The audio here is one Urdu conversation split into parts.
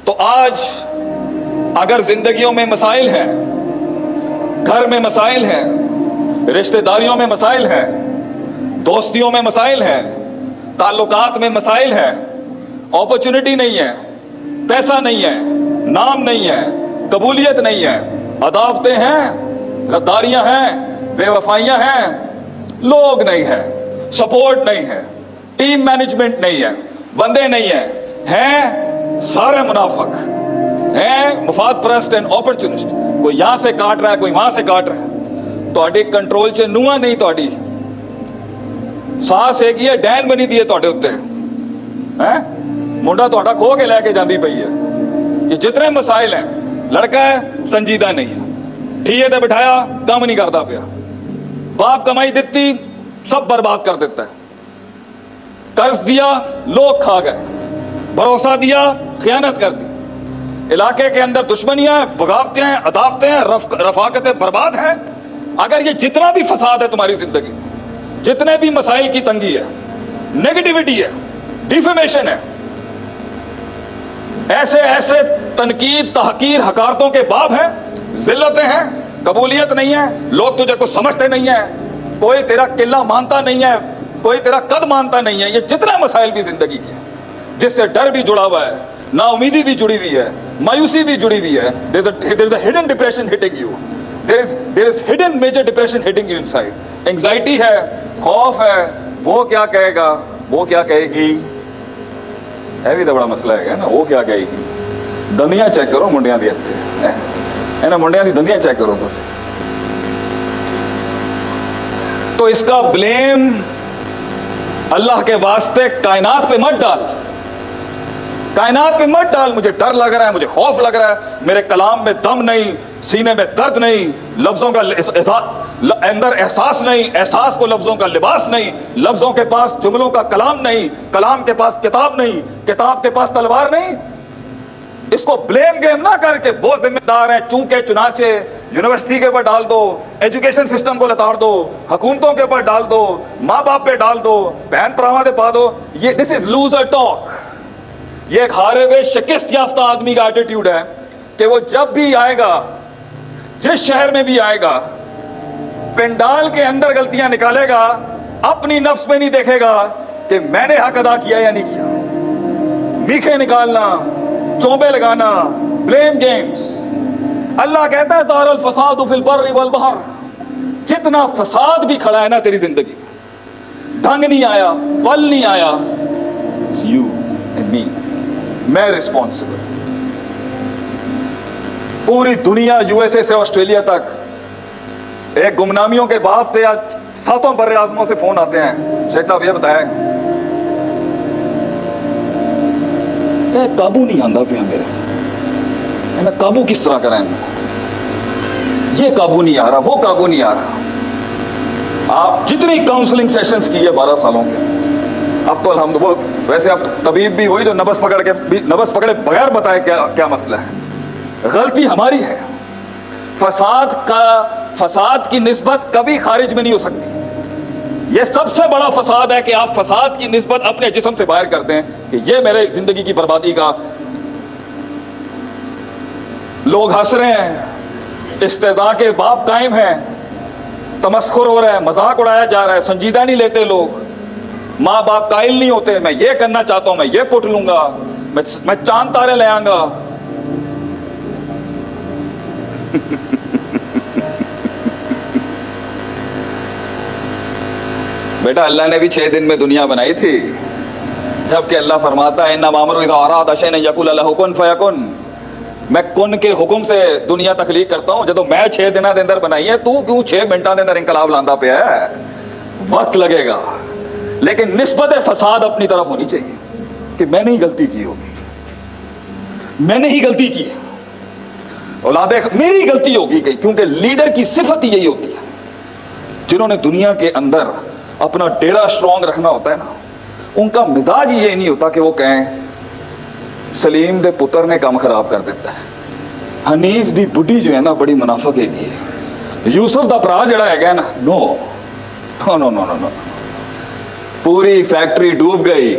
تو آج اگر زندگیوں میں مسائل ہیں، گھر میں مسائل ہیں، رشتہ داریوں میں مسائل ہیں، دوستیوں میں مسائل ہیں، تعلقات میں مسائل ہیں، اپرچونٹی نہیں ہے، پیسہ نہیں ہے، نام نہیں ہے، قبولیت نہیں ہے، عداوتیں ہیں، غداریاں ہیں، بے وفائیاں ہیں، لوگ نہیں ہیں، سپورٹ نہیں ہے، ٹیم مینجمنٹ نہیں ہے، بندے نہیں ہیں سارے منافق ہیں، مفاد پرست اینڈ اپرچونسٹ، کوئی یہاں سے کاٹ رہا ہے، کوئی وہاں سے کاٹ رہا ہے، تہاڈے کنٹرول چ نواں نہیں، تہاڈی سانس ایک ہی ہے، ڈین بنی دی ہے تہاڈے اوتے ہیں، منڈا تہاڈا کھو کے لے کے جاندی پئی ہے۔ یہ جتنے مسائل ہیں، لڑکا ہے سنجیدہ نہیں ہے، ٹھیے تے بٹھایا کام نہیں کرتا پیا، باپ کمائی دیتی سب برباد کر دیتا ہے، قرض دیا لوگ کھا گئے، بھروسہ دیا خیانت کر دی، علاقے کے اندر دشمنیاں ہیں، بغاوتیں ہیں، عداوتیں ہیں، رفاقتیں برباد ہیں۔ اگر یہ جتنا بھی فساد ہے تمہاری زندگی میں، جتنے بھی مسائل کی تنگی ہے، نیگیٹیوٹی ہے، ڈیفیمیشن ہے، ایسے ایسے تنقید، تحقیر، حقارتوں کے باب ہیں، ذلتیں ہیں، قبولیت نہیں ہے، لوگ تجھے کچھ سمجھتے نہیں ہیں، کوئی تیرا قلہ مانتا نہیں ہے، کوئی تیرا قد مانتا نہیں ہے، یہ جتنے مسائل بھی زندگی کے ہیں، جس سے ڈر بھی جڑا ہوا ہے، نا امیدی بھی جڑی ہوئی ہے، مایوسی بھی جڑی ہوئی ہے، there is a hidden depression hitting you, there is hidden major depression hitting you inside, anxiety ہے، خوف ہے، وہ کیا کہے گا، وہ کیا کہے گی، یہ بھی تو بڑا مسئلہ ہے نا، وہ کیا کہے گی۔ دندیاں چیک کرو منڈیاں دی اتنے منڈیاں دی دندیاں چیک کرو تسی۔ تو اس کا بلیم اللہ کے واسطے کائنات پہ مت ڈال، کائنات پہ مت ڈال، مجھے ڈر لگ رہا ہے، مجھے خوف لگ رہا ہے، میرے کلام میں دم نہیں، سینے میں درد نہیں، لفظوں کا اندر احساس نہیں، احساس کو لفظوں کا لباس نہیں، لفظوں کے پاس جملوں کا کلام نہیں، کلام کے پاس کتاب نہیں، کتاب کے پاس تلوار نہیں۔ اس کو بلیم گیم نہ کر کے وہ ذمہ دار ہیں، چونکہ چنانچہ یونیورسٹی کے اوپر ڈال دو، ایجوکیشن سسٹم کو لتاڑ دو، حکومتوں کے اوپر ڈال دو، ماں باپ پہ ڈال دو، بہن پراواں پہ پا دو۔ یہ دس از لوزر ٹاک، یہ ایک ہارے ہوئے شکست یافتہ آدمی کا ایٹیٹیوڈ ہے کہ وہ جب بھی آئے گا، جس شہر میں بھی آئے گا، پنڈال کے اندر غلطیاں نکالے گا، اپنی نفس میں نہیں دیکھے گا کہ میں نے حق ادا کیا یا نہیں کیا۔ میخے نکالنا، چونبے لگانا، بلیم گیمز۔ اللہ کہتا ہے ظہر الفساد فی البر والبحر، جتنا فساد بھی کھڑا ہے نا تیری زندگی میں، ڈھنگ نہیں آیا، پھل نہیں آیا، یو اینڈ می، میں رسپانسبل۔ پوری دنیا، یو ایس اے سے آسٹریلیا تک، ایک گمنامیوں کے باپ تھے، آج 7 بر اعظموں سے فون آتے ہیں، شیخ صاحب یہ بتائیں قابو نہیں آندا پیا میرے، میں قابو کس طرح کریں، یہ قابو نہیں آ رہا، وہ قابو نہیں آ رہا۔ آپ جتنی کاؤنسلنگ سیشنز کی ہے 12 سالوں کے، اب تو الحمدللہ، ویسے اب طبیب بھی ہوئی جو نبض پکڑے بغیر بتائے کیا مسئلہ ہے۔ غلطی ہماری ہے، فساد کی نسبت کبھی خارج میں نہیں ہو سکتی۔ یہ سب سے بڑا فساد ہے کہ آپ فساد کی نسبت اپنے جسم سے باہر کرتے ہیں کہ یہ میرے زندگی کی بربادی کا۔ لوگ ہنس رہے ہیں، استہزاء کے باب قائم ہیں، تمسخر ہو رہا ہے، مذاق اڑایا جا رہا ہے، سنجیدہ نہیں لیتے لوگ، ماں باپ قائل نہیں ہوتے، میں یہ کرنا چاہتا ہوں، میں یہ پٹ لوں گا، میں چاند تارے لے آؤں گا۔ بیٹا اللہ نے بھی 6 دن میں دنیا بنائی تھی، جبکہ اللہ فرماتا ہے انما امرؤ اذا اراد شیئا ان یقول له کن فیکن، میں کن کے حکم سے دنیا تخلیق کرتا ہوں۔ جدو میں 6 دنوں دے اندر بنائی ہے، تو کیوں 6 منٹاں دے اندر انقلاب لاندا پیا ہے؟ وقت لگے گا، لیکن نسبت فساد اپنی طرف ہونی چاہیے کہ میں نے ہی غلطی کی ہوگی، میں نے ہی غلطی کی، اولاد میری غلطی ہوگی گئی، کیونکہ لیڈر کی صفت ہی یہی ہوتی ہے، جنہوں نے دنیا کے اندر اپنا ڈیرا اسٹرانگ رکھنا ہوتا ہے نا، ان کا مزاج یہ نہیں ہوتا کہ وہ کہیں سلیم دے پتر نے کام خراب کر دیتا ہے، حنیف دی بڈی جو ہے نا بڑی منافق ہے، یوسف دا برا جڑا ہے نا، نو نو نو نو نو، پوری فیکٹری ڈوب گئی،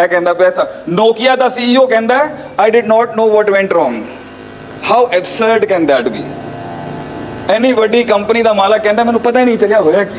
ਇਹ ਕਹਿੰਦਾ ਪੈਸਾ। ਨੋਕੀਆ ਦਾ CEO ਕਹਿੰਦਾ I did not know what went wrong. How absurd can that be? ਐਨੀ ਵੱਡੀ ਕੰਪਨੀ ਦਾ ਮਾਲਕ ਕਹਿੰਦਾ ਮੈਨੂੰ ਪਤਾ ਹੀ ਨਹੀਂ ਚੱਲਿਆ ਹੋਇਆ ਕੀ।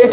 1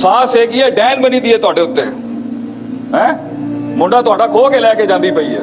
ਸਾਹ ਹੈਗੀ ਹੈ, ਡੈਨ ਬਣੀ ਦੀ ਹੈ ਤੁਹਾਡੇ ਉੱਤੇ, ਹੈ ਮੁੰਡਾ ਤੁਹਾਡਾ ਖੋ ਕੇ ਲੈ ਕੇ ਜਾਂਦੀ ਪਈ ਹੈ।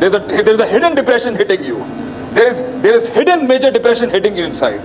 there is a hidden depression hitting you, there is hidden major depression hitting you inside,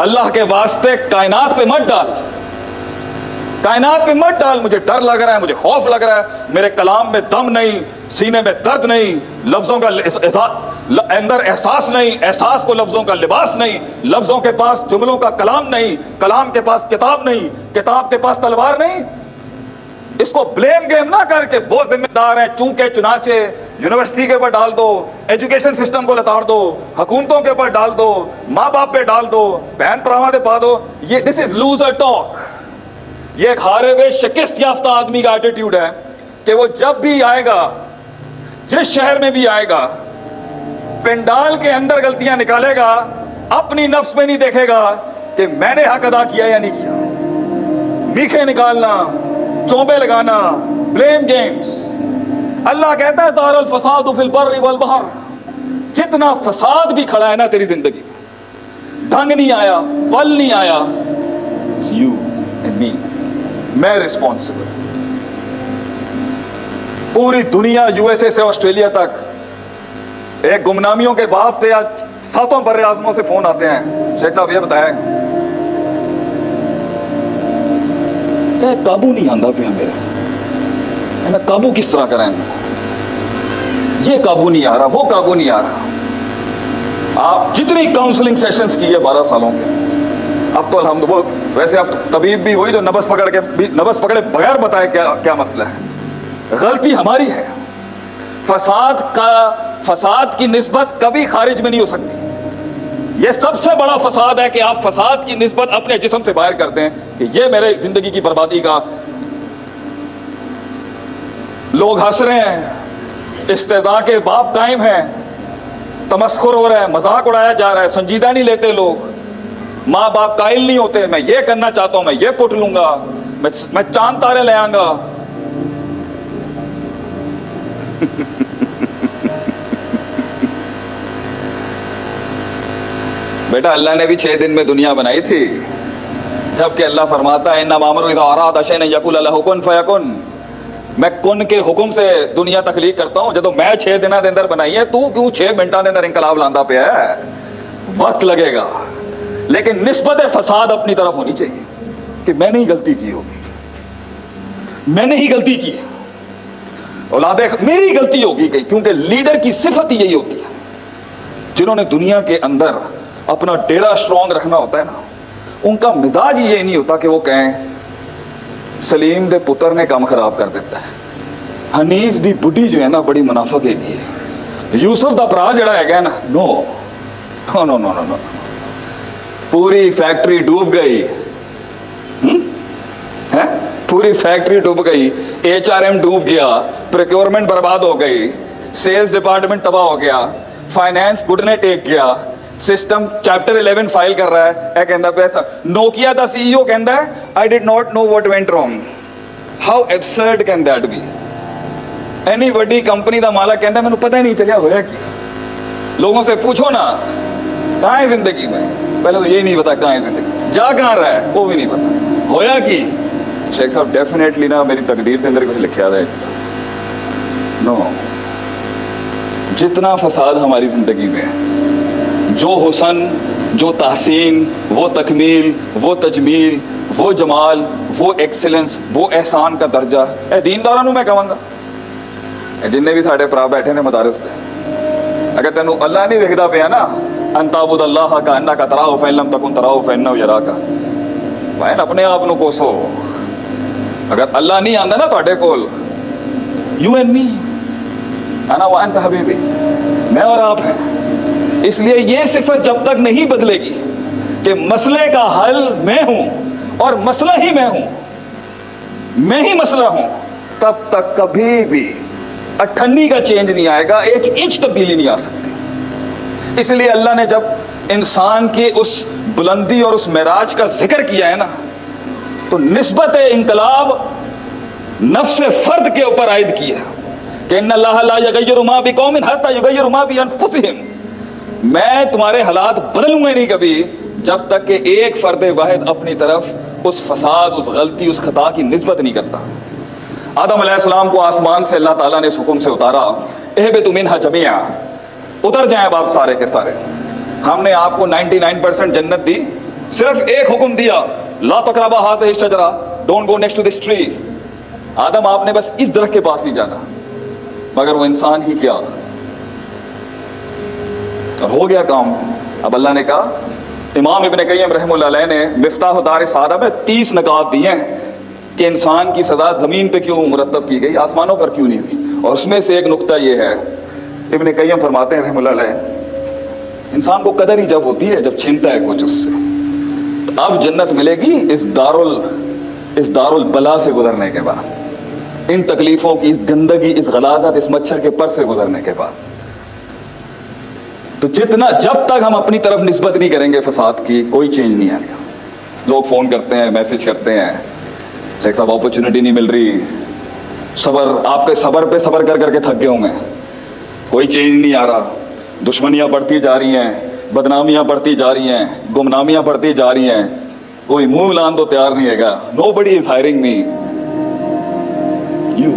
اللہ کے واسطے کائنات پہ مت ڈال، کائنات پہ مت ڈال، مجھے ڈر لگ رہا ہے، مجھے خوف لگ رہا ہے، میرے کلام میں دم نہیں، سینے میں درد نہیں، لفظوں کا اندر احساس نہیں، احساس کو لفظوں کا لباس نہیں، لفظوں کے پاس جملوں کا کلام نہیں، کلام کے پاس کتاب نہیں، کتاب کے پاس تلوار نہیں۔ اس کو بلیم گیم نہ کر کے وہ ذمہ دار ہیں چونکہ چنانچہ یونیورسٹی کے اوپر ڈال دو، ایجوکیشن سسٹم کو لتاڑ دو، حکومتوں کے اوپر ڈال دو، ماں باپ پہ ڈال دو، بہن پراواں پہ پا دو۔ یہ دس از لوزر ٹاک، یہ ایک ہارے ہوئے شکست یافتہ آدمی کا ایٹیٹیوڈ ہے کہ وہ جب بھی آئے گا، جس شہر میں بھی آئے گا، پنڈال کے اندر غلطیاں نکالے گا، اپنی نفس میں نہیں دیکھے گا کہ میں نے حق ادا کیا یا نہیں کیا۔ میخے نکالنا، چونبے لگانا، بلیم گیمز۔ اللہ کہتا ہے ظہر الفساد فی البر والبحر، جتنا فساد بھی کھڑا ہے نا تیری زندگی، ڈھنگ نہیں آیا، پھل نہیں آیا، یو اینڈ می، میں ریسپانسبل۔ پوری دنیا، یو ایس اے سے آسٹریلیا تک، ایک گمنامیوں کے باپ تھے، آج 7 بر اعظموں سے فون آتے ہیں، شیخ صاحب یہ بتائیں قابو نہیں آندا پیا میرا، میں قابو کس طرح کریں، یہ قابو نہیں آ رہا، وہ قابو نہیں آ رہا۔ آپ جتنی کاؤنسلنگ سیشنز کی ہے 12 سالوں کے، اب تو الحمدللہ، ویسے اب طبیب بھی وہی جو نبض پکڑے بغیر بتائے کیا مسئلہ ہے۔ غلطی ہماری ہے، فساد کی نسبت کبھی خارج میں نہیں ہو سکتی۔ یہ سب سے بڑا فساد ہے کہ آپ فساد کی نسبت اپنے جسم سے باہر کرتے ہیں کہ یہ میرے زندگی کی بربادی کا۔ لوگ ہنس رہے ہیں، استہزاء کے باب قائم ہیں، تمسخر ہو رہا ہے، مذاق اڑایا جا رہا ہے، سنجیدہ نہیں لیتے لوگ، ماں باپ قائل نہیں ہوتے، میں یہ کرنا چاہتا ہوں، میں یہ پٹ لوں گا، میں چاند تارے لے آؤں گا۔ بیٹا اللہ نے بھی 6 دن میں دنیا بنائی تھی، جبکہ اللہ فرماتا ہے انما امرؤ اذا اراد شیئا ان یقول له کن فیکن، میں کن کے حکم سے دنیا تخلیق کرتا ہوں۔ جب میں 6 دنوں کے اندر بنائی ہے، تو کیوں 6 منٹوں کے اندر انقلاب لاندا پیا ہے؟ وقت لگے گا، لیکن نسبت فساد اپنی طرف ہونی چاہیے کہ میں نے ہی غلطی کی ہوگی، میں نے ہی غلطی کی ہے، اولاد میری غلطی ہوگی کہیں، کیونکہ لیڈر کی صفت ہی یہی ہوتی ہے۔ جنہوں نے دنیا کے اندر اپنا ڈیرا اسٹرانگ رکھنا ہوتا ہے نا، ان کا مزاج ہی یہ نہیں ہوتا کہ وہ کہیں سلیم دے پتر نے کام خراب کر دیتا ہے، حنیف دی بڈی جو ہے نا بڑی منافق ہے، یوسف دا برا جڑا ہے گا نا، نو نو نو نو نو، پوری فیکٹری ڈوب گئی، پوری فیکٹری ڈوب گئی، HRM ڈوب گیا، پروکیورمنٹ برباد ہو گئی، سیلز ڈپارٹمنٹ تباہ ہو گیا، فائنینس گھٹنے ٹیک گیا، سسٹم چیپٹر 11 فائل کر رہا ہے، اے کہندا پیسہ نوکیا دا CEO کہندا ہے I did not know what went wrong. How absurd can that be? Any وڈی کمپنی دا مالک کہندا ہے مینوں پتہ ہی نہیں چلیا ہویا کی۔ لوگوں سے پوچھو نا کہاں ہے زندگی میں، پہلے تو یہی نہیں پتا کہاں ہے زندگی، جا کہاں رہا ہے وہ بھی نہیں پتا ہویا کی۔ شیخ صاحب ڈیفینیٹلی نا میری تقدیر کے اندر کچھ لکھا ہے نو، جتنا فساد ہماری زندگی میں ہے، جو حسن، جو تحسین، وہ تکمیل، وہ تجمیل، وہ جمال، وہ ایکسلنس، وہ احسان کا درجہ، اے دینداراں نوں میں کہاں گا، جن نے بھی ساڈے پرا بیٹھے نے مدارس دے، اگر تینوں اللہ نہیں ویکھدا پیا نا، ان تعبد اللہ کانک تراہ فإن لم تکن تراہ فإنہ یراک، بھائی اپنے آپ نو کوسو، اگر اللہ نہیں آندا نا تہاڈے کول، یو اینڈ می، انا وانت حبیبی، میں اور آپ ہیں۔ اس لیے یہ صفت جب تک نہیں بدلے گی کہ مسئلے کا حل میں ہوں اور مسئلہ ہی میں ہوں، میں ہی مسئلہ ہوں، تب تک کبھی بھی اٹھنی کا چینج نہیں آئے گا، 1 انچ تبدیلی نہیں آ سکتی۔ اس لیے اللہ نے جب انسان کی اس بلندی اور اس معراج کا ذکر کیا ہے نا، تو نسبت انقلاب نفس فرد کے اوپر عائد کی ہے کہ ان اللہ لا یغیر ما بقوم حتی یغیر ما بانفسہم، میں تمہارے حالات بدلوں گا نہیں کبھی جب تک کہ ایک فرد واحد اپنی طرف اس فساد، اس غلطی، اس خطا کی نسبت نہیں کرتا۔ آدم علیہ السلام کو آسمان سے اللہ تعالیٰ نے اس حکم سے اتارا، اہبطوا منہا جمیعا، اتر جائیں اب آپ سارے کے سارے۔ ہم نے آپ کو 99% جنت دی، صرف ایک حکم دیا, لا تقربا هذه الشجرہ, don't go next to this tree. آدم آپ نے بس اس درخت کے پاس نہیں جانا, مگر وہ انسان ہی کیا, اور ہو گیا کام. اب اللہ نے کہا, امام ابن قیم رحمہ اللہ علیہ نے مفتاح دار سعادہ میں 30 نکات دیے ہیں کہ انسان کی سزا زمین پہ کیوں مرتب کی گئی, آسمانوں پر کیوں نہیں ہوئی. اور اس میں سے ایک نقطہ یہ ہے, ابن قیم فرماتے ہیں رحمہ اللہ علیہ, انسان کو قدر ہی جب ہوتی ہے جب چھینتا ہے کچھ اس سے. تو اب جنت ملے گی اس دار البلا سے گزرنے کے بعد, ان تکلیفوں کی, اس گندگی, اس غلاظت, اس مچھر کے پر سے گزرنے کے بعد. تو جب تک ہم اپنی طرف نسبت نہیں کریں گے فساد کی, کوئی چینج نہیں آئے گا. لوگ فون کرتے ہیں, میسج کرتے ہیں, شیخ صاحب اپرچونٹی نہیں مل رہی, آپ کے صبر پہ صبر کر کر کے تھک گئے ہوں گے, کوئی چینج نہیں آ رہا, دشمنیاں بڑھتی جا رہی ہیں, بدنامیاں بڑھتی جا رہی ہیں, گمنامیاں بڑھتی جا رہی ہیں, کوئی منہ لان تو تیار نہیں ہے گا. نو بڈی از ہائرنگ می, یو